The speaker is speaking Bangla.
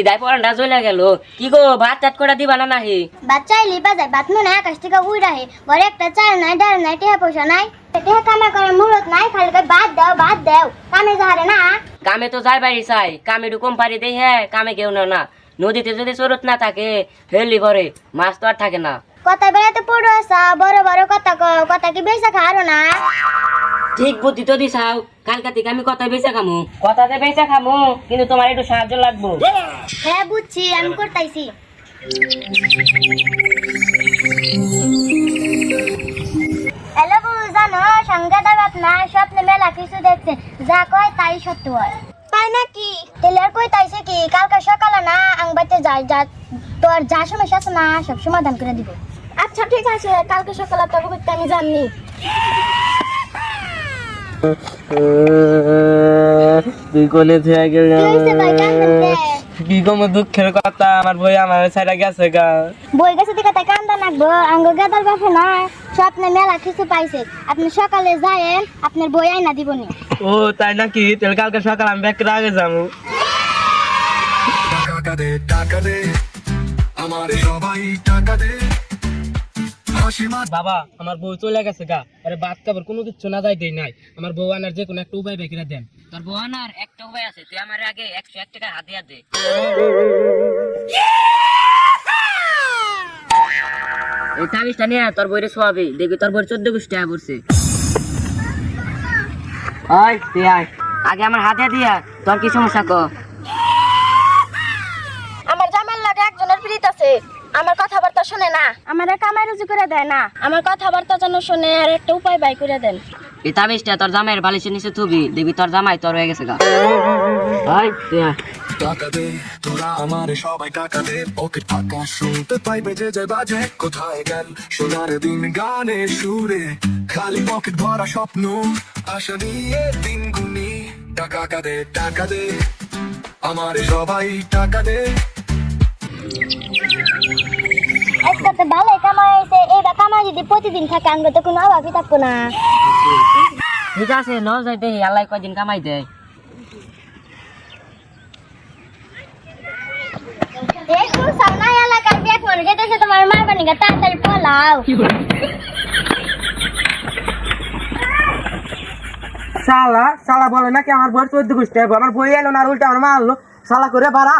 ইদাই পরানটা চলে গেল। কি গো ভাত টাট করে দিবা না নাহি? ভাত চাইলি বাজায় ভাত মনে আকাশ থেকে উড়ে আহে। ঘরে একটা চাল নাই, ডাল নাই, টেহা পয়সা নাই। টেহা কামে করে মুরত নাই, খালি কই ভাত দাও কামে যাহারে না। কামে তো যাই বাড়ি চাই, কামে কম পারি দেই হ্যাঁ, কামে কেউ না। নদীতে যদি চরত না থাকে হেলি ভরে মাছ তো আর থাকে না। কথা বেড়াতে পড়ো আসা, বড় বড় কথা কও, কথা কি বেচা খারো না? ঠিক বুদ্ধি তো দিছাও, কালকা থেকে আমি কথা বেচা খামু। কথাতে বেচা খামু, কিন্তু তোমার একটু সাহায্য লাগবো। হ্যাঁ বুঝছি, আমি করতাইছি। হ্যালো বউ, জানো সঙ্গে দাবাত না স্বপ্নে মেলা কিছু দেখছে, যা কয় তাই সত্য হয়। তাই নাকি? তাহলে আর কই তাইছে কি? কালকে সকালে না আংবাতে যাই, যা তোর যা সমস্যা আছে না সব সমাধান করে দিব। আচ্ছা ঠিক আছে, কালকে সকালে তোকে করতে আমি জানি। তুই কোনে থেকে গেলে কি হইছে ভাই, কান্দেন কে? কি কম দুঃখের কথা, আমার বই আমার ছাইরা গেছে গা। বই গেছে দিকে তাই কান্দা নাকবো, আঙ্গ গাদার বাপে না স্বপ্নে মেলা কিছু পাইছে। আপনি সকালে যায়েন, আপনার বই আইনা দিবনি। ও তাই নাকি? তাহলে কালকে সকাল আমি ব্যাগ আগে যাবো। টাকা দে আমার সবাই টাকা দে। বাবা আমার বউ চলে গেছে গা, আরে বাদ কাপড় কোনো কিছু না যাই দেই নাই। আমার বউ আনার যে কোনো একটা উপায় বেকিরা দেন। তোর বোয়ানার একটা উপায় আছে, তুই আমার আগে 101 টাকা হাতিয়া দে। এই তাবিজটা নিয়ে তোর বইরে শোয়াবি, দেখবি তোর বই 14 গুষ্টি টাকা পড়ছে। আয় তুই আয়, আগে আমার হাতিয়া দিয়া তোর কি সমস্যা ক। আমার জামার লাগে একজনের প্রীত আছে, আমার কথাবার্তা শুনে না, আমার কামাই রুজি করে দেয় না, আমার কথাবার্তা যেন শুনে আর একটা উপায় বাই করে দেন। এই তাবিজটা তোর জামাইয়ের বালিশের নিচে থুবি, দেখবি তোর জামাই তোর হয়ে গেছে গা। আয় তুই আয়। টাকা দে তোরা আমার সবাই টাকা দে। ওকে টাকা শুনতে পাইবে যে যে বাজে। কোথায় গেল সোনার দিন গানের সুরে, খালি পকেট ভরা স্বপ্ন আশা নিয়ে দিন গুনি। টাকা দে আমার সবাই টাকা দে। একটাতে ভালো কামাই হয়েছে, এইটা কামাই যদি প্রতিদিন থাকে আনবে তো কোনো অভাবই থাকবো না। ঠিক আছে ন যাই দেখি আল্লাহ কয়দিন কামাই দেয়। এই সামনে এলাকার ব্যাগ মরে গেছে, তোমার মা বানিকা তাড়াতাড়ি পলাও। শালা বলে নাকি আমার বই 14 গুষ্টি, আমার বই এলো না, আর উল্টা আমার মারলো শালা করে বাড়া।